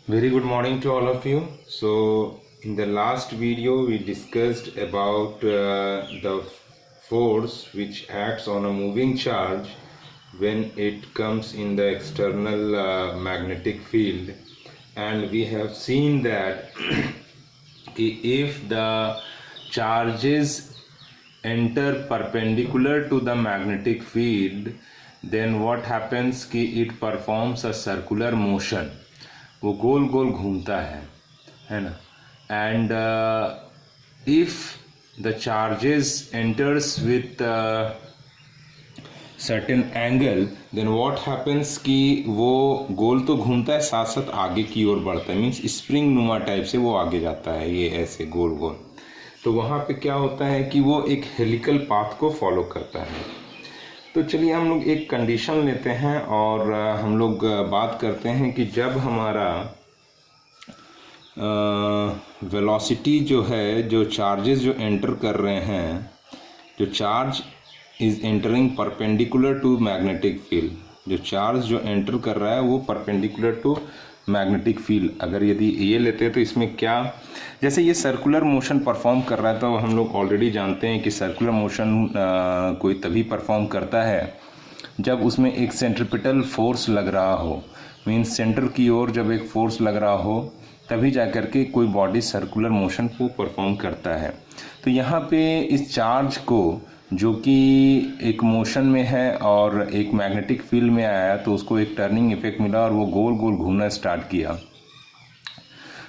Very good morning to all of you. So in the last video we discussed about the force which acts on a moving charge when it comes in the external magnetic field, and we have seen that if the charges enter perpendicular to the magnetic field, then what happens कि it performs a circular motion, वो गोल गोल घूमता है ना. And if the charges enters with certain angle, then what happens कि वो गोल तो घूमता है, साथ साथ आगे की ओर बढ़ता है, मीन्स स्प्रिंग नुमा टाइप से वो आगे जाता है, ये ऐसे गोल गोल. तो वहाँ पे क्या होता है कि वो एक हेलिकल पाथ को फॉलो करता है. तो चलिए हम लोग एक कंडीशन लेते हैं और हम लोग बात करते हैं कि जब हमारा वेलोसिटी जो है, जो चार्जेस जो एंटर कर रहे हैं, जो charge is entering perpendicular to magnetic field, जो चार्ज जो एंटर कर रहा है वो परपेंडिकुलर टू मैग्नेटिक फील्ड. अगर यदि ये लेते हैं तो इसमें क्या, जैसे ये सर्कुलर मोशन परफॉर्म कर रहा है, तो हम लोग ऑलरेडी जानते हैं कि सर्कुलर मोशन कोई तभी परफॉर्म करता है जब उसमें एक सेंट्रिपिटल फोर्स लग रहा हो, मीन्स सेंटर की ओर जब एक फोर्स लग रहा हो तभी जा कर के कोई बॉडी सर्कुलर मोशन को परफॉर्म करता है. तो यहाँ पे इस चार्ज को जो कि एक मोशन में है और एक मैग्नेटिक फील्ड में आया, तो उसको एक टर्निंग इफेक्ट मिला और वो गोल गोल घूमना स्टार्ट किया.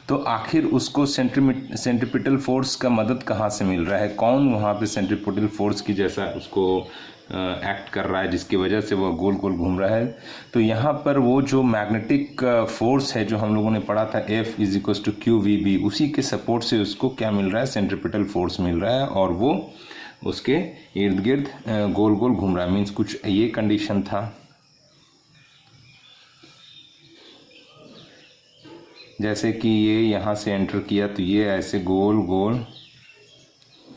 तो आखिर उसको सेंट्रिपिटल फोर्स का मदद कहाँ से मिल रहा है, कौन वहाँ पे सेंट्रिपिटल फोर्स की जैसा उसको एक्ट कर रहा है जिसकी वजह से वो गोल गोल घूम रहा है. तो यहाँ पर वो जो मैग्नेटिक फोर्स है जो हम लोगों ने पढ़ा था F = QVB, उसी के सपोर्ट से उसको क्या मिल रहा है, सेंट्रिपिटल फोर्स मिल रहा है और वो उसके इर्द गिर्द गोल गोल घूम रहा है. मीन्स कुछ ये कंडीशन था. जैसे कि ये यहाँ से एंटर किया तो ये ऐसे गोल गोल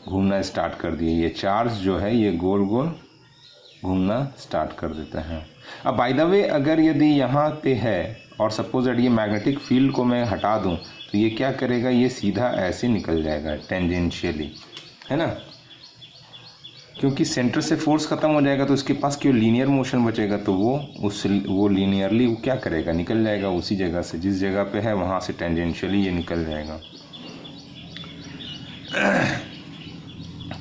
घूमना स्टार्ट कर दिए, ये चार्ज जो है ये गोल गोल घूमना स्टार्ट कर देता है. अब बाय द वे अगर यदि यहाँ पे है और सपोज दैट ये मैग्नेटिक फील्ड को मैं हटा दूँ तो ये क्या करेगा, ये सीधा ऐसे निकल जाएगा टेंजेंशियली, है ना, क्योंकि सेंटर से फोर्स ख़त्म हो जाएगा तो उसके पास क्यों लीनियर मोशन बचेगा, तो वो लीनियरली वो क्या करेगा, निकल जाएगा उसी जगह से, जिस जगह पे है वहाँ से टेंजेंशियली ये निकल जाएगा.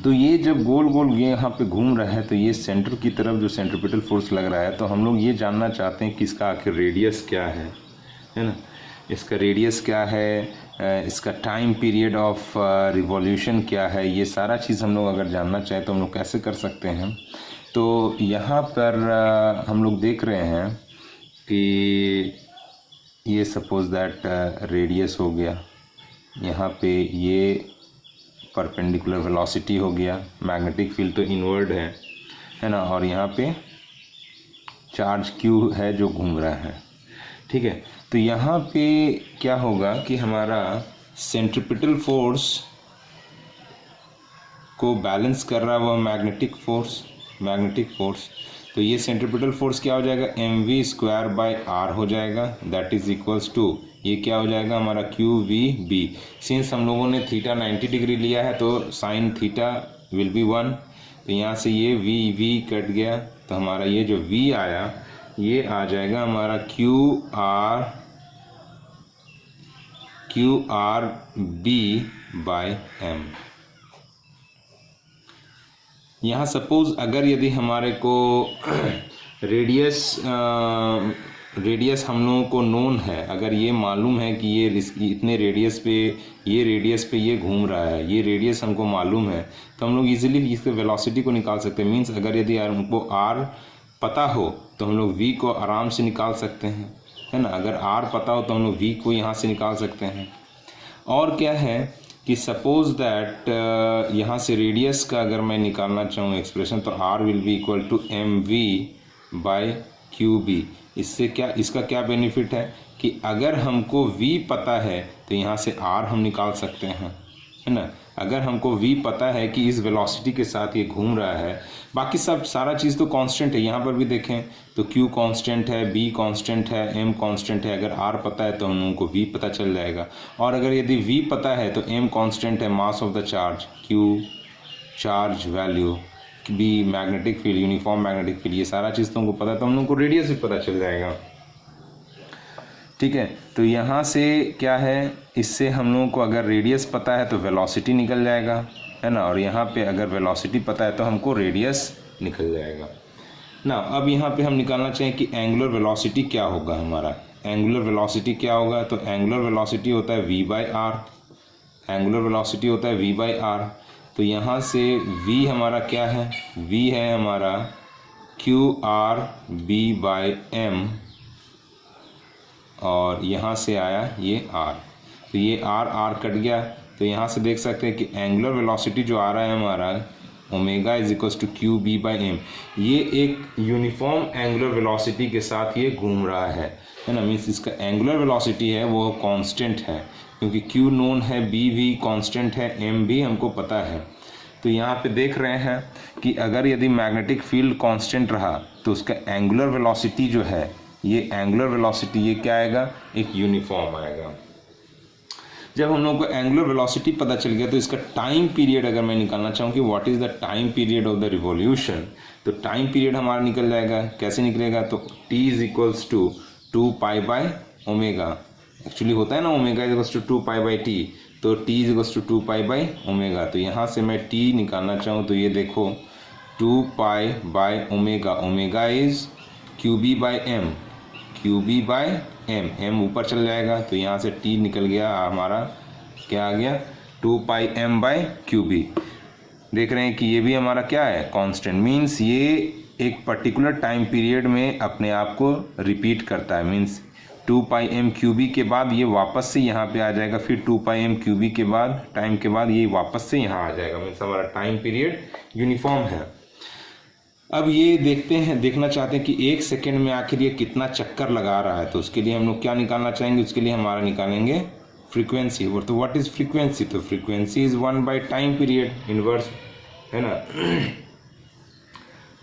तो ये जब गोल गोल ये यहाँ पे घूम रहा है तो ये सेंटर की तरफ जो सेंट्रिपिटल फोर्स लग रहा है, तो हम लोग ये जानना चाहते हैं कि इसका आखिर रेडियस क्या है ना, इसका रेडियस क्या है, इसका टाइम पीरियड ऑफ रिवॉल्यूशन क्या है, ये सारा चीज़ हम लोग अगर जानना चाहें तो हम लोग कैसे कर सकते हैं. तो यहाँ पर हम लोग देख रहे हैं कि ये सपोज दैट रेडियस हो गया, यहाँ पे ये परपेंडिकुलर वेलोसिटी हो गया, मैग्नेटिक फील्ड तो इनवर्ड है ना, और यहाँ पे चार्ज Q है जो घूम रहा है. ठीक है, तो यहाँ पे क्या होगा कि हमारा सेंट्रिपिटल फोर्स को बैलेंस कर रहा है वो मैग्नेटिक फोर्स. तो ये सेंट्रिपिटल फोर्स क्या हो जाएगा, mv²/r हो जाएगा, दैट इज इक्वल्स टू ये क्या हो जाएगा हमारा QVB. सिंस हम लोगों ने थीटा 90 डिग्री लिया है तो साइन थीटा विल बी 1, तो यहाँ से ये V कट गया, तो हमारा ये जो V आया ये आ जाएगा हमारा QRB/m. यहाँ सपोज अगर यदि हमारे को रेडियस हम लोगों को नोन है, अगर ये मालूम है कि ये इतने रेडियस पे ये घूम रहा है, ये रेडियस हमको मालूम है, तो हम लोग इजीली इसके वेलोसिटी को निकाल सकते हैं. मीन्स अगर यदि हमको R पता हो तो हम लोग V को आराम से निकाल सकते हैं, है ना. अगर R पता हो तो हम लोग V को यहाँ से निकाल सकते हैं. और क्या है कि सपोज दैट यहाँ से रेडियस का अगर मैं निकालना चाहूँ एक्सप्रेशन, तो R will be equal to mv/QB. इससे क्या, इसका क्या बेनिफिट है कि अगर हमको V पता है तो यहाँ से R हम निकाल सकते हैं, है ना। अगर हमको v पता है कि इस वेलोसिटी के साथ ये घूम रहा है, बाकी सब सारा चीज़ तो कांस्टेंट है। यहाँ पर भी देखें तो q कांस्टेंट है, b कांस्टेंट है, m कांस्टेंट है। अगर r पता है तो हम लोगों को v पता चल जाएगा। और अगर यदि v पता है तो m कांस्टेंट है, mass of the charge, q charge value, b magnetic field, uniform magnetic field, ये सारा चीज़ तुमको पता है तो हम लोगों को रेडियस भी पता चल जाएगा। ठीक है, तो यहाँ से क्या है, इससे हम लोगों को अगर रेडियस पता है तो वेलोसिटी निकल जाएगा, है ना। और यहाँ पे अगर वेलोसिटी पता है तो हमको रेडियस निकल जाएगा ना। अब यहाँ पे हम निकालना चाहें कि एंगुलर वेलोसिटी क्या होगा हमारा। एंगुलर वेलोसिटी क्या होगा, तो एंगुलर वेलोसिटी होता है v/r। एंगुलर वेलोसिटी होता है v/r। तो यहाँ से v हमारा क्या है, v है हमारा qr/b/m, और यहाँ से आया ये r, तो ये r कट गया। तो यहाँ से देख सकते हैं कि एंगुलर वेलोसिटी जो आ रहा है हमारा omega is equals to qb/m, ये एक यूनिफॉर्म एंगुलर वेलोसिटी के साथ ये घूम रहा है ना। मीन्स इसका एंगुलर वेलोसिटी है वो कांस्टेंट है, क्योंकि q नोन है, b भी कांस्टेंट है, m भी हमको पता है। तो यहाँ पे देख रहे हैं कि अगर यदि मैग्नेटिक फील्ड कांस्टेंट रहा तो उसका एंगुलर वेलोसिटी जो है, ये एंगुलर वेलोसिटी ये क्या आएगा, एक यूनिफॉर्म आएगा। जब हम लोग को एंगुलर वेलोसिटी पता चल गया तो इसका टाइम पीरियड अगर मैं निकालना चाहूँ कि what is the time period of the revolution, तो टाइम पीरियड हमारा निकल जाएगा। कैसे निकलेगा, तो t इज इक्वल्स टू 2π/ओमेगा, एक्चुअली होता है ना omega is equals to 2π/t, तो t इज इक्वल्स टू 2π/ओमेगा। तो यहाँ से मैं t निकालना चाहूँ तो ये देखो 2π/ओमेगा, omega is qb/m, qb/m, m ऊपर चल जाएगा तो यहाँ से t निकल गया हमारा, क्या आ गया 2πm/qb। देख रहे हैं कि ये भी हमारा क्या है, कांस्टेंट। मीन्स ये एक पर्टिकुलर टाइम पीरियड में अपने आप को रिपीट करता है। मीन्स 2πm/qb के बाद ये वापस से यहाँ पे आ जाएगा, फिर 2πm/qb के बाद टाइम के बाद ये वापस से यहाँ आ जाएगा। मीन्स हमारा टाइम पीरियड यूनिफॉर्म है। अब ये देखना चाहते हैं कि एक सेकेंड में आखिर ये कितना चक्कर लगा रहा है। तो उसके लिए हम लोग क्या निकालना चाहेंगे, उसके लिए हमारा निकालेंगे फ्रीक्वेंसी। तो व्हाट इज फ्रीक्वेंसी, तो फ्रीक्वेंसी इज 1/टाइम पीरियड इनवर्स, है ना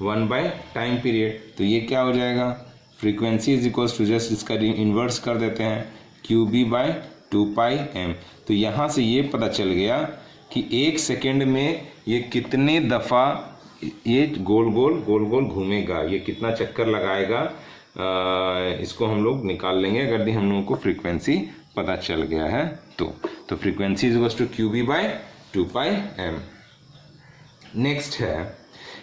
1/टाइम पीरियड। तो ये क्या हो जाएगा, frequency is equals to, just इसका इन्वर्स कर देते हैं, qb/2πm। तो यहाँ से ये पता चल गया कि एक सेकेंड में ये कितने दफ़ा ये गोल गोल घूमेगा, ये कितना चक्कर लगाएगा, इसको हम लोग निकाल लेंगे अगर हम लोगों को फ्रीक्वेंसी पता चल गया है तो frequency is equals to qb/2πm। Next है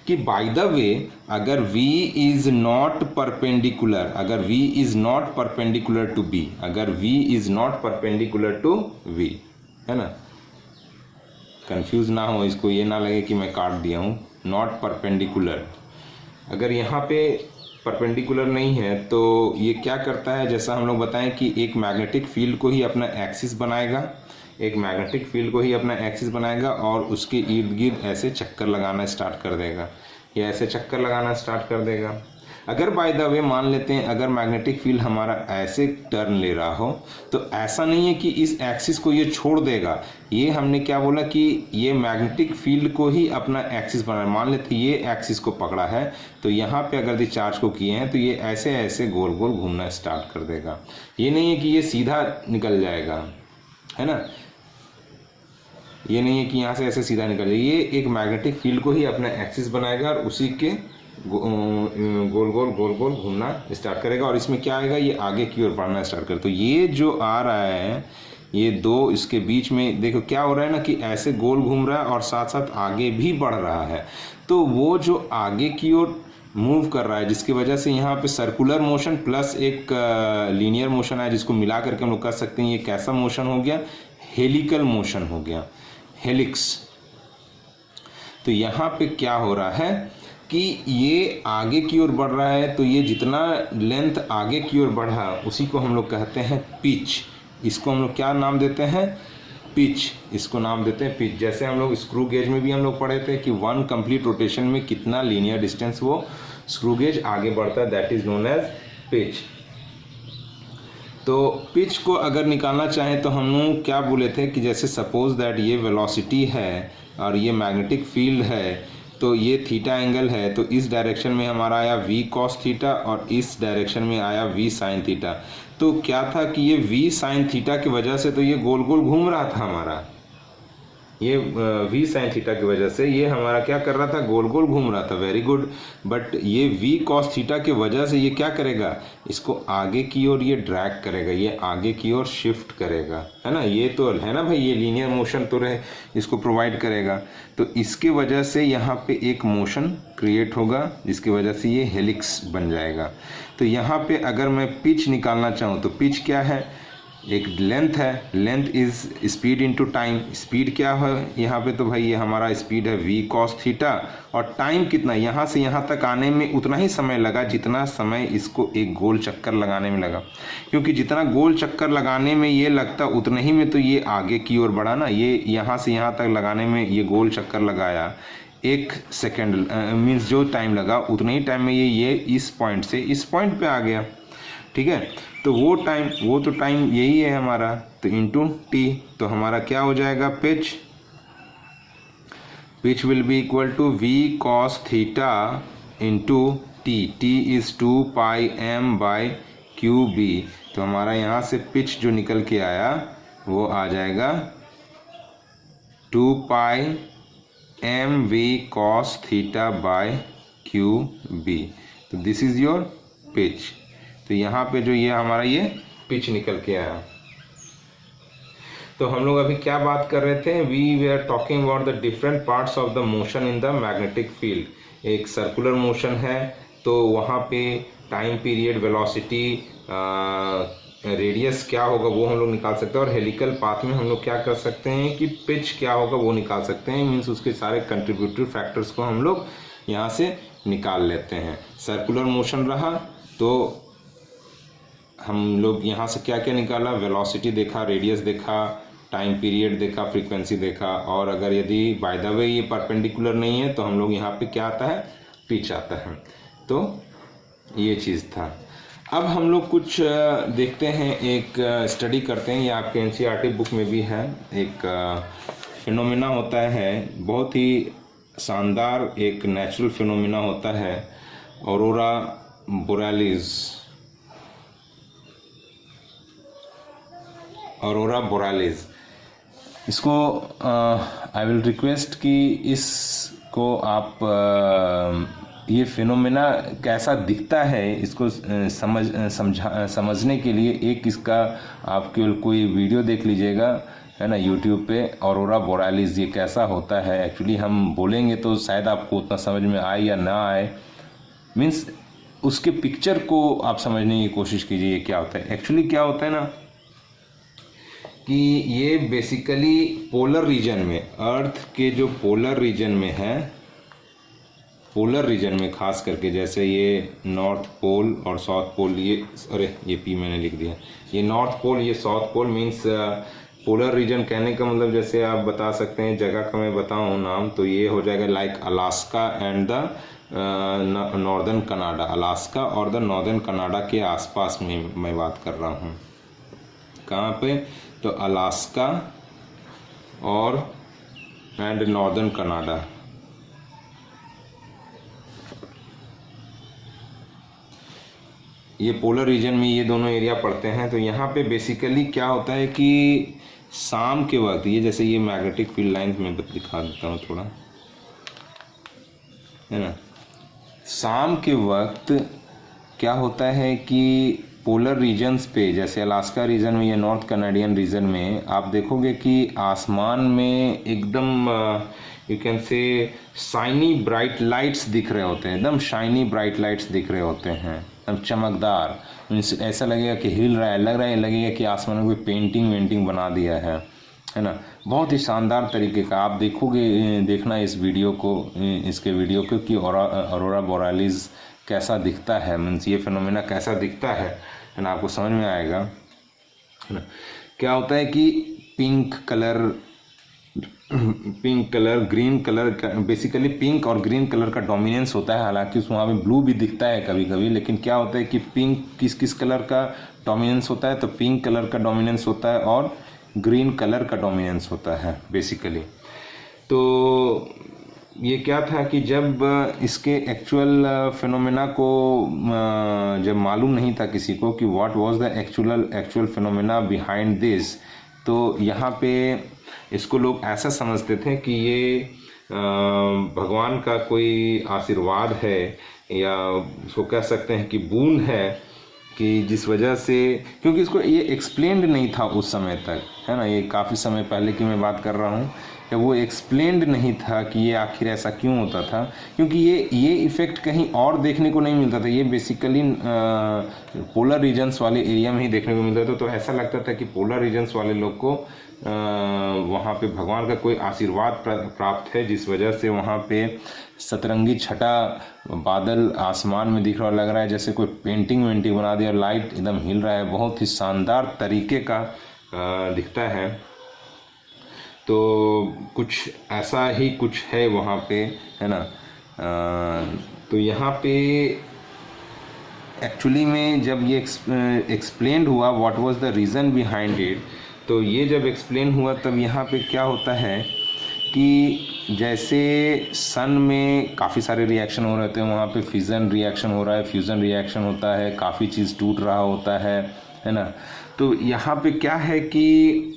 कि बाय द वे अगर v इज नॉट परपेंडिकुलर, अगर v is not perpendicular to b, अगर v is not perpendicular to v, है ना, कंफ्यूज ना हो, इसको ये ना लगे कि मैं काट दिया हूँ। नॉट परपेंडिकुलर, अगर यहाँ पे परपेंडिकुलर नहीं है तो ये क्या करता है, जैसा हम लोग बताएं कि एक मैग्नेटिक फील्ड को ही अपना एक्सिस बनाएगा, एक मैग्नेटिक फील्ड को ही अपना एक्सिस बनाएगा और उसके इर्द गिर्द ऐसे चक्कर लगाना स्टार्ट कर देगा, या ऐसे चक्कर लगाना स्टार्ट कर देगा। अगर बाय द वे मान लेते हैं अगर मैग्नेटिक फील्ड हमारा ऐसे टर्न ले रहा हो तो ऐसा नहीं है कि इस एक्सिस को ये छोड़ देगा। ये हमने क्या बोला कि ये मैग्नेटिक फील्ड को ही अपना एक्सिस बना, मान लेते ये एक्सिस को पकड़ा है तो यहाँ पे अगर ये चार्ज को किए हैं तो ये ऐसे ऐसे गोल गोल घूमना स्टार्ट कर देगा। ये नहीं है कि ये सीधा निकल जाएगा, है ना, ये नहीं है कि यहाँ से ऐसे सीधा निकल जाए, ये एक मैग्नेटिक फील्ड को ही अपना एक्सिस बनाएगा और उसी के गोल गोल घूमना स्टार्ट करेगा। और इसमें क्या आएगा, ये आगे की ओर बढ़ना स्टार्ट करे। तो ये जो आ रहा है ये दो, इसके बीच में देखो क्या हो रहा है ना कि ऐसे गोल घूम रहा है और साथ साथ आगे भी बढ़ रहा है। तो वो जो आगे की ओर मूव कर रहा है जिसकी वजह से यहाँ पे सर्कुलर मोशन प्लस एक लीनियर मोशन है, जिसको मिला करके हम लोग कर सकते हैं ये कैसा मोशन हो गया, हेलिकल मोशन हो गया, हेलिक्स। तो यहाँ पे क्या हो रहा है कि ये आगे की ओर बढ़ रहा है, तो ये जितना लेंथ आगे की ओर बढ़ा उसी को हम लोग कहते हैं पिच। इसको हम लोग क्या नाम देते हैं, पिच, इसको नाम देते हैं पिच। जैसे हम लोग स्क्रू गेज में भी हम लोग पढ़े थे कि 1 कंप्लीट रोटेशन में कितना लीनियर डिस्टेंस वो स्क्रू गेज आगे बढ़ता है, that is known as pitch. तो पिच को अगर निकालना चाहें तो हम लोग क्या बोले थे कि जैसे सपोज दैट ये वेलोसिटी है और ये मैग्नेटिक फील्ड है, तो ये थीटा एंगल है, तो इस डायरेक्शन में हमारा आया v cos थीटा और इस डायरेक्शन में आया v sin थीटा। तो क्या था कि ये v sin थीटा की वजह से तो ये गोल गोल घूम रहा था हमारा, ये v sin थीटा की वजह से ये हमारा क्या कर रहा था, गोल गोल घूम रहा था। Very good. बट ये v cos थीटा की वजह से ये क्या करेगा, इसको आगे की ओर ये ड्रैग करेगा, ये आगे की ओर शिफ्ट करेगा, है ना। ये तो है ना भाई, ये लीनियर मोशन तो रहे इसको प्रोवाइड करेगा। तो इसके वजह से यहाँ पे एक मोशन क्रिएट होगा जिसकी वजह से ये हेलिक्स बन जाएगा। तो यहाँ पे अगर मैं पिच निकालना चाहूँ तो पिच क्या है, एक लेंथ है, length is speed into time. Speed क्या है यहाँ पे, तो भाई ये हमारा स्पीड है v cos थीटा, और टाइम कितना, यहाँ से यहाँ तक आने में उतना ही समय लगा जितना समय इसको एक गोल चक्कर लगाने में लगा, क्योंकि जितना गोल चक्कर लगाने में ये लगता उतने ही में तो ये आगे की ओर बढ़ा ना। ये यहाँ से यहाँ तक लगाने में ये गोल चक्कर लगाया 1 सेकेंड, मीन्स जो टाइम लगा उतने ही टाइम में ये इस पॉइंट से इस पॉइंट पे आ गया, ठीक है। तो वो तो टाइम यही है हमारा, तो इंटू टी, तो हमारा क्या हो जाएगा, pitch will be equal to v cos theta into t, t is 2πm/qb। तो हमारा यहाँ से पिच जो निकल के आया वो आ जाएगा 2πmv cos θ/qb। तो दिस इज़ योर पिच। तो यहाँ पे जो ये हमारा ये पिच निकल के आया। तो हम लोग अभी क्या बात कर रहे थे, we way are talking about the different parts of the motion in the magnetic field. एक सर्कुलर मोशन है तो वहाँ पे टाइम पीरियड, वेलोसिटी, रेडियस क्या होगा वो हम लोग निकाल सकते हैं, और हेलिकल पाथ में हम लोग क्या कर सकते हैं कि पिच क्या होगा वो निकाल सकते हैं। मीन्स उसके सारे कंट्रीब्यूटरी फैक्टर्स को हम लोग यहाँ से निकाल लेते हैं। सर्कुलर मोशन रहा तो हम लोग यहाँ से क्या क्या निकाला, वेलोसिटी देखा, रेडियस देखा, टाइम पीरियड देखा, फ्रीक्वेंसी देखा, और अगर यदि बाय द वे ये परपेंडिकुलर नहीं है तो हम लोग यहाँ पे क्या आता है, पिच आता है। तो ये चीज़ था। अब हम लोग कुछ देखते हैं, एक स्टडी करते हैं, ये आपके एनसीईआरटी बुक में भी है। एक फिनोमिना होता है, बहुत ही शानदार एक नेचुरल फिनोमिना होता है, ऑरोरा बोरालिस। इसको आई विल रिक्वेस्ट कि इसको आप ये फिनोमेना कैसा दिखता है इसको समझने के लिए एक इसका आप केवल कोई वीडियो देख लीजिएगा, है ना, यूट्यूब पे, ऑरोरा बोरालिस ये कैसा होता है। एक्चुअली हम बोलेंगे तो शायद आपको उतना समझ में आए या ना आए, मीन्स उसके पिक्चर को आप समझने की कोशिश कीजिए ये क्या होता है। एक्चुअली क्या होता है ना कि ये बेसिकली पोलर रीजन में, अर्थ के जो पोलर रीजन में है, पोलर रीजन में खास करके, जैसे ये नॉर्थ पोल और साउथ पोल, ये पी मैंने लिख दिया, ये नॉर्थ पोल, ये south pole, means polar region कहने का मतलब जैसे आप बता सकते हैं, जगह का मैं बताऊं नाम तो ये हो जाएगा like Alaska and the northern Canada. Alaska और द नॉर्दर्न कनाडा के आसपास में मैं बात कर रहा हूँ। कहाँ पे, तो अलास्का और एंड नॉर्दर्न कनाडा। ये पोलर रीजन में ये दोनों एरिया पड़ते हैं। तो यहाँ पे बेसिकली क्या होता है कि शाम के वक्त, ये जैसे ये मैग्नेटिक फील्ड लाइन में दिखा देता हूँ थोड़ा, है ना, शाम के वक्त क्या होता है कि पोलर रीजन्स पे, जैसे अलास्का रीजन में या नॉर्थ कनाडियन रीजन में, आप देखोगे कि आसमान में एकदम you can say shiny bright lights दिख रहे होते हैं, एकदम शाइनी ब्राइट लाइट्स दिख रहे होते हैं, एकदम चमकदार। ऐसा लगेगा कि हिल रहा है, लगेगा कि आसमान में कोई पेंटिंग बना दिया है ना। बहुत ही शानदार तरीके का आप देखना इस वीडियो को, इसके वीडियो को कि ऑरोरा बोरालिस कैसा दिखता है, मीन्स ये फिनोमेना कैसा दिखता है ना, आपको समझ में आएगा, है ना। क्या होता है कि pink colour pink colour, green colour का, बेसिकली पिंक और ग्रीन कलर का डोमिनेंस होता है। हालांकि उस वहाँ पे ब्लू भी दिखता है कभी कभी, लेकिन क्या होता है कि पिंक किस किस कलर का डोमिनेंस होता है, तो पिंक कलर का डोमिनेंस होता है और ग्रीन कलर का डोमिनेंस होता है बेसिकली। तो ये क्या था कि जब इसके एक्चुअल फिनोमेना को जब मालूम नहीं था किसी को कि what was the actual phenomena behind this, तो यहाँ पे इसको लोग ऐसा समझते थे कि ये भगवान का कोई आशीर्वाद है, या उसको कह सकते हैं कि बून है, कि जिस वजह से, क्योंकि इसको ये एक्सप्लेन्ड नहीं था उस समय तक, है ना, ये काफ़ी समय पहले की मैं बात कर रहा हूँ, कि वो एक्सप्लेन्ड नहीं था कि ये आखिर ऐसा क्यों होता था, क्योंकि ये इफ़ेक्ट कहीं और देखने को नहीं मिलता था। ये बेसिकली पोलर रीजन्स वाले एरिया में ही देखने को मिलता था। तो ऐसा लगता था कि पोलर रीजन्स वाले लोग को वहाँ पे भगवान का कोई आशीर्वाद प्राप्त है, जिस वजह से वहाँ पे सतरंगी छटा बादल आसमान में दिख रहा, लग रहा है जैसे कोई पेंटिंग वेंटिंग बना दिया, लाइट एकदम हिल रहा है, बहुत ही शानदार तरीके का दिखता है। तो कुछ ऐसा ही कुछ है वहाँ पे, है ना। तो यहाँ पे एक्चुअली में जब ये एक्सप्लेन हुआ what was the reason behind it, तो ये जब एक्सप्लेन हुआ तब यहाँ पे क्या होता है कि जैसे सन में काफ़ी सारे रिएक्शन हो रहे थे, वहाँ पे फिज़न रिएक्शन हो रहा है, फ्यूज़न रिएक्शन होता है, काफ़ी चीज़ टूट रहा होता है ना। तो यहाँ पे क्या है कि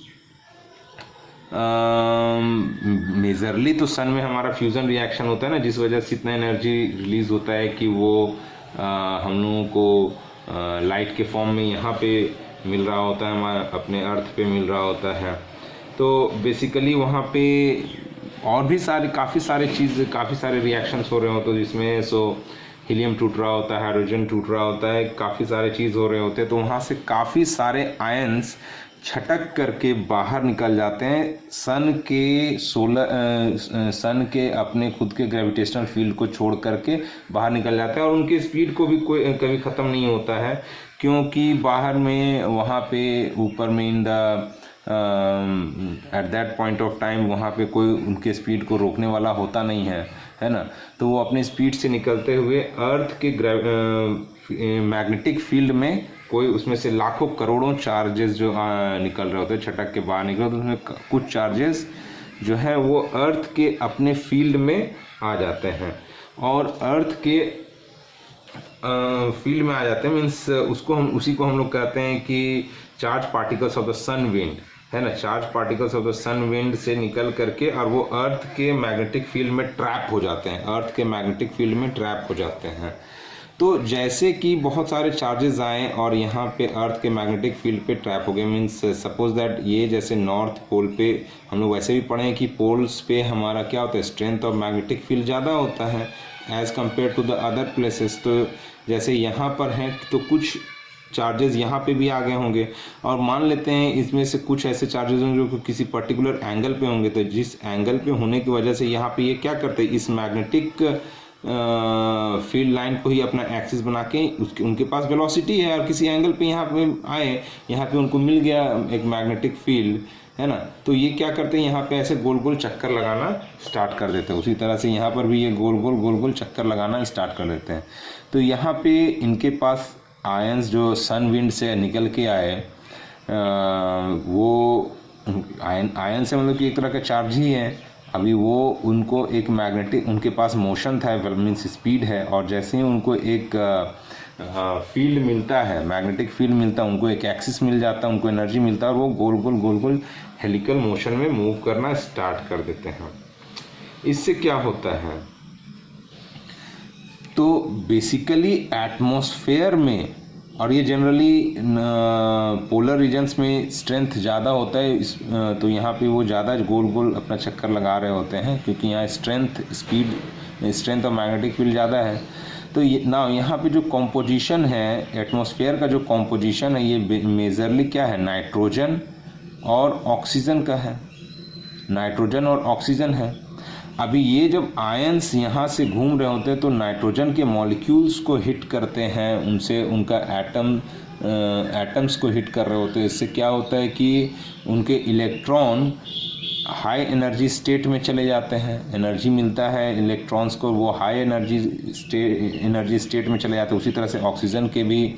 मेजरली तो सन में हमारा फ्यूज़न रिएक्शन होता है ना, जिस वजह से इतना एनर्जी रिलीज़ होता है कि वो हम लोगों को लाइट के फॉर्म में यहाँ पे मिल रहा होता है, हमारे अपने अर्थ पे मिल रहा होता है। तो बेसिकली वहाँ पे और भी काफ़ी सारे रिएक्शंस हो रहे होते हैं, जिसमें हीलियम टूट रहा होता है, हाइड्रोजन टूट रहा होता है, काफ़ी सारे चीज़ हो रहे होते हैं। तो वहाँ से काफ़ी सारे आयंस छटक करके बाहर निकल जाते हैं, सन के अपने खुद के ग्रेविटेशनल फील्ड को छोड़ करके बाहर निकल जाते हैं, और उनकी स्पीड को भी कोई कभी ख़त्म नहीं होता है, क्योंकि बाहर में वहाँ पे ऊपर में in the at that point of time वहाँ पे कोई उनके स्पीड को रोकने वाला होता नहीं है ना। तो वो अपनी स्पीड से निकलते हुए अर्थ के मैग्नेटिक फील्ड में कोई उसमें से लाखों करोड़ों चार्जेस जो निकल रहे होते हैं, छटक के बाहर निकल, तो उसमें कुछ चार्जेस जो है वो अर्थ के अपने फील्ड में आ जाते हैं, और अर्थ के फील्ड में आ जाते हैं मीन्स उसी को हम लोग कहते हैं कि charge particles of the sun wind, है ना। Charge particles of the sun wind से निकल करके और वो अर्थ के मैग्नेटिक फील्ड में ट्रैप हो जाते हैं, अर्थ के मैग्नेटिक फील्ड में ट्रैप हो जाते हैं। तो जैसे कि बहुत सारे चार्जेस आए और यहाँ पे अर्थ के मैग्नेटिक फील्ड पे ट्रैप हो गए, मीन्स सपोज दैट ये जैसे नॉर्थ पोल पे हम लोग वैसे भी पढ़े हैं कि पोल्स पे हमारा क्या होता है, स्ट्रेंथ ऑफ मैग्नेटिक फील्ड ज़्यादा होता है as compare to the other places. तो जैसे यहाँ पर हैं तो कुछ चार्जेस यहाँ पे भी आ गए होंगे, और मान लेते हैं इसमें से कुछ ऐसे चार्जेस होंगे जो किसी पर्टिकुलर एंगल पे होंगे, तो जिस एंगल पे होने की वजह से यहाँ पे ये क्या करते हैं, इस मैग्नेटिक फील्ड लाइन को ही अपना एक्सिस बना के उनके पास वेलोसिटी है, और किसी एंगल पे यहाँ पे आए, यहाँ पे उनको मिल गया एक मैग्नेटिक फील्ड, है ना। तो ये क्या करते हैं, यहाँ पे ऐसे गोल गोल चक्कर लगाना स्टार्ट कर देते हैं। उसी तरह से यहाँ पर भी ये गोल गोल चक्कर लगाना स्टार्ट कर देते हैं। तो यहाँ पे इनके पास आयंस जो सन विंड से निकल के आए, वो आयन से मतलब कि एक तरह का चार्ज ही है। अभी वो उनको एक मैग्नेटिक, उनके पास मोशन था, मीन्स स्पीड है, और जैसे ही उनको एक फील्ड मिलता है, मैग्नेटिक फील्ड मिलता है, उनको एक एक्सिस मिल जाता है, उनको एनर्जी मिलता है, और वो गोल गोल हेलिकल मोशन में मूव करना स्टार्ट कर देते हैं। इससे क्या होता है, तो बेसिकली एटमॉस्फेयर में, और ये जनरली पोलर रीजन्स में स्ट्रेंथ ज़्यादा होता है, तो यहाँ पे वो ज़्यादा गोल गोल अपना चक्कर लगा रहे होते हैं, क्योंकि यहाँ स्ट्रेंथ और मैग्नेटिक फील्ड ज़्यादा है। तो यहाँ पे जो कॉम्पोजिशन है एटमॉस्फेयर का, जो कॉम्पोजिशन है ये मेजरली क्या है, नाइट्रोजन और ऑक्सीजन का है, नाइट्रोजन और ऑक्सीजन है। अभी ये जब आयंस यहाँ से घूम रहे होते हैं तो नाइट्रोजन के मॉलिक्यूल्स को हिट करते हैं, उनसे उनका एटम्स को हिट कर रहे होते हैं। इससे क्या होता है कि उनके इलेक्ट्रॉन हाई एनर्जी स्टेट में चले जाते हैं, एनर्जी मिलता है इलेक्ट्रॉन्स को, वो हाई एनर्जी स्टेट में चले जाते हैं। उसी तरह से ऑक्सीजन के भी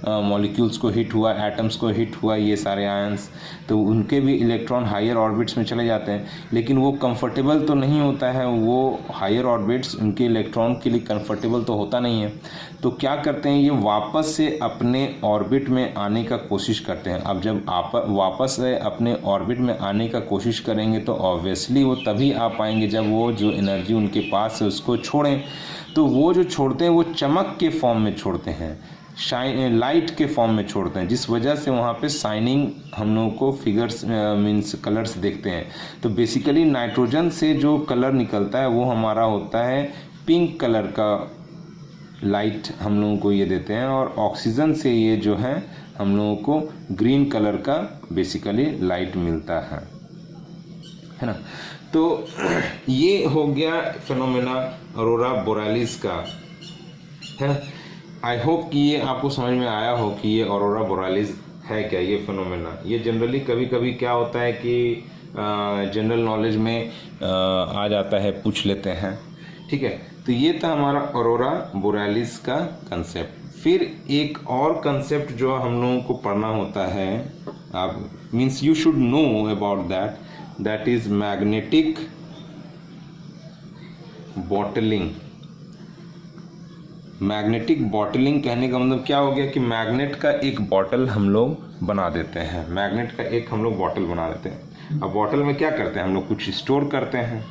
मॉलिक्यूल्स को हिट हुआ, एटम्स को हिट हुआ, ये सारे आयंस, तो उनके भी इलेक्ट्रॉन हायर ऑर्बिट्स में चले जाते हैं। लेकिन वो कंफर्टेबल तो नहीं होता है, वो हायर ऑर्बिट्स उनके इलेक्ट्रॉन के लिए कंफर्टेबल तो होता नहीं है। तो क्या करते हैं, ये वापस से अपने ऑर्बिट में आने का कोशिश करते हैं। अब जब आप वापस से अपने ऑर्बिट में आने का कोशिश करेंगे तो ऑब्वियसली वो तभी आ पाएंगे जब वो जो एनर्जी उनके पास है उसको छोड़ें। तो वो जो छोड़ते हैं वो चमक के फॉर्म में छोड़ते हैं, लाइट के फॉर्म में छोड़ते हैं, जिस वजह से वहाँ पे शाइनिंग हम लोगों को फिगर्स मीन्स कलर्स देखते हैं। तो बेसिकली नाइट्रोजन से जो कलर निकलता है वो हमारा होता है पिंक कलर का लाइट, हम लोगों को ये देते हैं, और ऑक्सीजन से ये जो है हम लोगों को ग्रीन कलर का बेसिकली लाइट मिलता है ना। तो ये हो गया फिनोमेना ऑरोरा बोरेलिस का, है ना। आई होप कि ये आपको समझ में आया हो कि ये ऑरोरा बोरेलिस है क्या, ये फिनोमेना। ये जनरली कभी कभी क्या होता है कि जनरल नॉलेज में आ जाता है, पूछ लेते हैं, ठीक है। तो ये था हमारा ऑरोरा बोरेलिस का कंसेप्ट। फिर एक और कंसेप्ट जो हम लोगों को पढ़ना होता है, आप means you should know about that is magnetic bottling. Magnetic bottling कहने का मतलब क्या हो गया कि मैग्नेट का एक बॉटल हम लोग बना देते हैं, मैग्नेट का एक हम लोग बॉटल बना देते हैं। अब बॉटल में क्या करते हैं, हम लोग कुछ स्टोर करते हैं।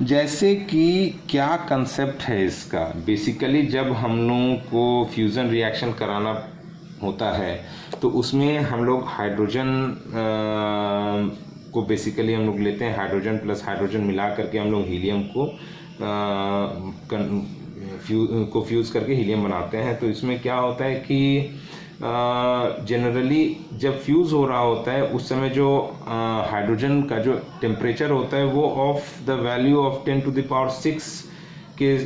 जैसे कि क्या कंसेप्ट है इसका, बेसिकली जब हम लोगों को फ्यूज़न रिएक्शन कराना होता है तो उसमें हम लोग हाइड्रोजन को बेसिकली हम लोग लेते हैं, हाइड्रोजन प्लस हाइड्रोजन मिला करके हम लोग हीलियम को फ्यूज़ करके हीलियम बनाते हैं। तो इसमें क्या होता है कि जनरली जब फ्यूज़ हो रहा होता है उस समय जो हाइड्रोजन का जो टेम्परेचर होता है वो ऑफ द वैल्यू ऑफ 10⁶ के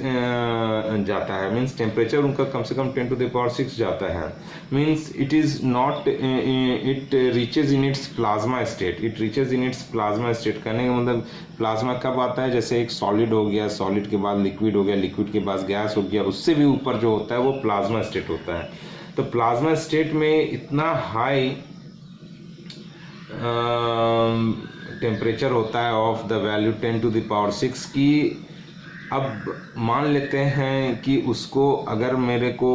जाता है। मीन्स टेम्परेचर उनका कम से कम 10⁶ जाता है। Means it is not, it reaches in its plasma state, it reaches in its plasma state. कहने का मतलब प्लाज्मा कब आता है, जैसे एक सॉलिड हो गया, सॉलिड के बाद लिक्विड हो गया, लिक्विड के बाद गैस हो गया, उससे भी ऊपर जो होता है वो प्लाज्मा स्टेट होता है। तो प्लाज्मा स्टेट में इतना हाई टेम्परेचर होता है ऑफ द वैल्यू 10⁶ की अब मान लेते हैं कि उसको अगर मेरे को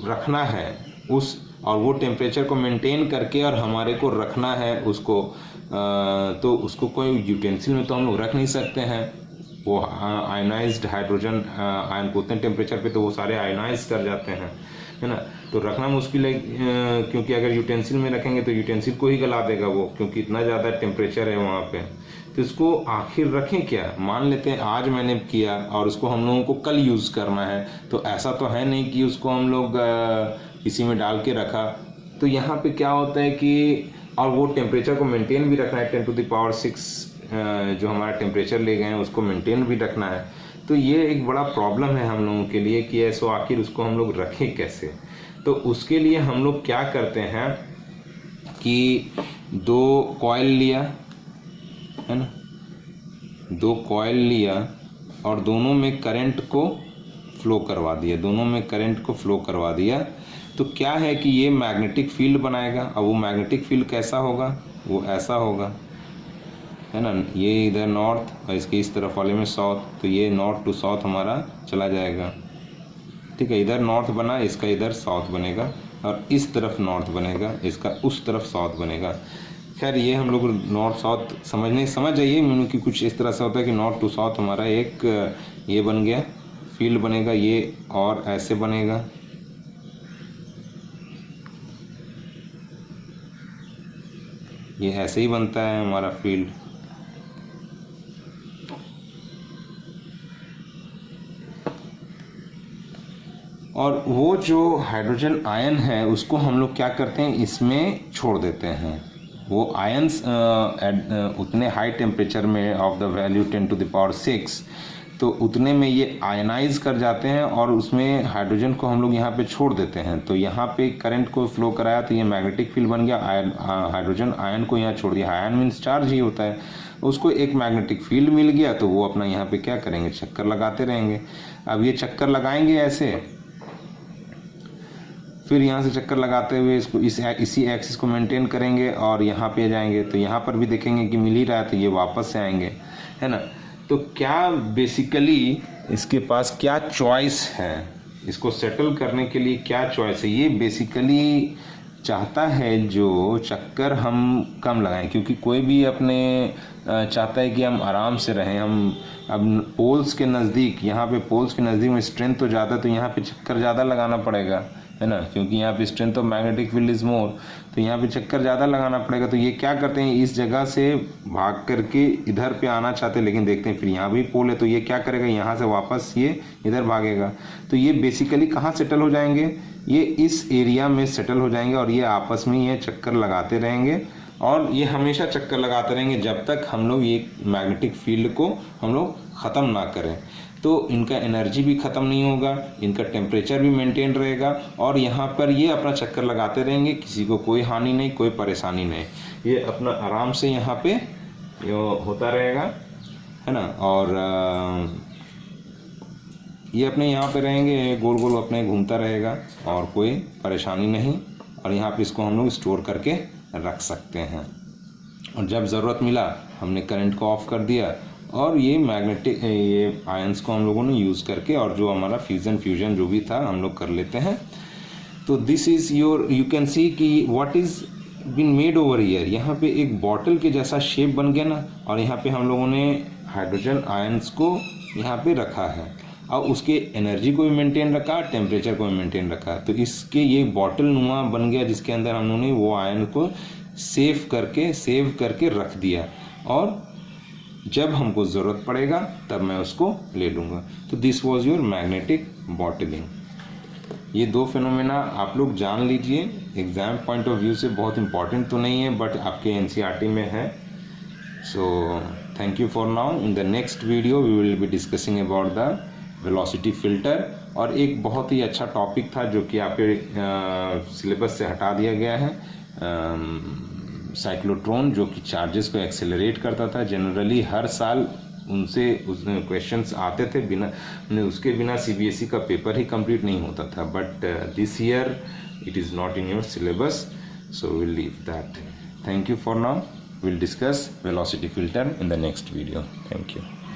रखना है उस, और वो टेम्परेचर को मेंटेन करके और हमारे को रखना है उसको, तो उसको कोई यूटेंसिल में तो हम लोग रख नहीं सकते हैं। वो आयनाइज्ड हाइड्रोजन आयन को उतने टेम्परेचर पे तो वो सारे आयनाइज कर जाते हैं, है ना। तो रखना मुश्किल है, क्योंकि अगर यूटेंसिल में रखेंगे तो यूटेंसिल को ही गला देगा वो, क्योंकि इतना ज़्यादा टेम्परेचर है वहाँ पे। तो इसको आखिर रखें क्या, मान लेते हैं आज मैंने किया और उसको हम लोगों को कल यूज़ करना है, तो ऐसा तो है नहीं कि उसको हम लोग किसी में डाल के रखा। तो यहाँ पे क्या होता है कि, और वो टेम्परेचर को मेंटेन भी रखना है, 10⁶ जो हमारा टेम्परेचर ले गए हैं उसको मेंटेन भी रखना है। तो ये एक बड़ा प्रॉब्लम है हम लोगों के लिए कि ऐसो आखिर उसको हम लोग रखें कैसे। तो उसके लिए हम लोग क्या करते हैं कि 2 कॉइल लिया, है ना, 2 कॉइल लिया और दोनों में करंट को फ्लो करवा दिया, दोनों में करंट को फ्लो करवा दिया। तो क्या है कि ये मैग्नेटिक फील्ड बनाएगा। अब वो मैग्नेटिक फील्ड कैसा होगा, वो ऐसा होगा, है ना। ये इधर नॉर्थ और इसके इस तरफ वाले में साउथ, तो ये नॉर्थ टू साउथ हमारा चला जाएगा, ठीक है। इधर नॉर्थ बना, इसका इधर साउथ बनेगा, और इस तरफ नॉर्थ बनेगा, इसका उस तरफ साउथ बनेगा। खैर ये हम लोग नॉर्थ साउथ समझ जाइए, मीनू कि कुछ इस तरह से होता है कि नॉर्थ टू साउथ हमारा एक ये बन गया, फील्ड बनेगा ये, और ऐसे बनेगा, ये ऐसे ही बनता है हमारा फील्ड। और वो जो हाइड्रोजन आयन है उसको हम लोग क्या करते हैं, इसमें छोड़ देते हैं, वो आयंस उतने हाई टेम्परेचर में ऑफ द वैल्यू 10⁶, तो उतने में ये आयनाइज कर जाते हैं और उसमें हाइड्रोजन को हम लोग यहाँ पे छोड़ देते हैं। तो यहाँ पे करंट को फ्लो कराया तो ये मैग्नेटिक फील्ड बन गया। हाइड्रोजन आयन को यहाँ छोड़ दिया, आयन मीन्स चार्ज ही होता है, उसको एक मैग्नेटिक फील्ड मिल गया, तो वो अपना यहाँ पे क्या करेंगे, चक्कर लगाते रहेंगे। अब ये चक्कर लगाएंगे ऐसे, फिर यहाँ से चक्कर लगाते हुए इसको इसी एक्सिस को मेंटेन करेंगे और यहाँ पे जाएंगे, तो यहाँ पर भी देखेंगे कि मिल ही रहा है, तो ये वापस से आएंगे, है ना। तो क्या बेसिकली इसके पास क्या चॉइस है, इसको सेटल करने के लिए क्या चॉइस है, ये बेसिकली चाहता है जो चक्कर हम कम लगाएं, क्योंकि कोई भी अपने चाहता है कि हम आराम से रहें। हम अब पोल्स के नज़दीक, यहाँ पे पोल्स के नज़दीक में स्ट्रेंथ तो ज़्यादा, तो यहाँ पे चक्कर ज़्यादा लगाना पड़ेगा, है ना, क्योंकि यहाँ पे strength of magnetic field is more, तो यहाँ पे चक्कर ज़्यादा लगाना पड़ेगा। तो ये क्या करते हैं, इस जगह से भाग करके इधर पे आना चाहते हैं, लेकिन देखते हैं फिर यहाँ भी पोल है, तो ये क्या करेगा, यहाँ से वापस ये इधर भागेगा। तो ये बेसिकली कहाँ सेटल हो जाएंगे, ये इस एरिया में सेटल हो जाएंगे और ये आपस में ये चक्कर लगाते रहेंगे और ये हमेशा चक्कर लगाते रहेंगे जब तक हम लोग ये मैग्नेटिक फील्ड को हम लोग ख़त्म ना करें। तो इनका एनर्जी भी ख़त्म नहीं होगा, इनका टेम्परेचर भी मेंटेन रहेगा और यहाँ पर ये अपना चक्कर लगाते रहेंगे, किसी को कोई हानि नहीं, कोई परेशानी नहीं, ये अपना आराम से यहाँ पे होता रहेगा, है ना। और ये अपने यहाँ पे रहेंगे, गोल गोल अपने घूमता रहेगा और कोई परेशानी नहीं, और यहाँ पे इसको हम लोग स्टोर करके रख सकते हैं। और जब ज़रूरत मिला हमने करंट को ऑफ कर दिया और ये मैग्नेटिक ये आयंस को हम लोगों ने यूज़ करके और जो हमारा फ्यूजन जो भी था हम लोग कर लेते हैं। तो this is your, you can see कि what is been made over here. यहाँ पे एक बॉटल के जैसा शेप बन गया ना, और यहाँ पे हम लोगों ने हाइड्रोजन आयंस को यहाँ पे रखा है और उसके एनर्जी को भी मेंटेन रखा, टेम्परेचर को भी मेंटेन रखा। तो इसके ये बॉटल नुमा बन गया जिसके अंदर हम लोगों ने वो आयन को सेव करके रख दिया, और जब हमको ज़रूरत पड़ेगा तब मैं उसको ले लूँगा। तो this was your magnetic bottling. ये दो फिनोमेना आप लोग जान लीजिए, एग्ज़ाम पॉइंट ऑफ व्यू से बहुत इंपॉर्टेंट तो नहीं है बट आपके एनसीईआरटी में है। So thank you for now. In the next video we will be discussing about the velocity filter, और एक बहुत ही अच्छा टॉपिक था जो कि आपके सिलेबस से हटा दिया गया है, साइक्लोट्रॉन, जो कि चार्जेस को एक्सेलरेट करता था। जनरली हर साल उनसे क्वेश्चंस आते थे, उसके बिना सीबीएसई का पेपर ही कंप्लीट नहीं होता था, but this year it is not in your syllabus, so will leave that. Thank you for now. Will discuss velocity filter in the next video. Thank you.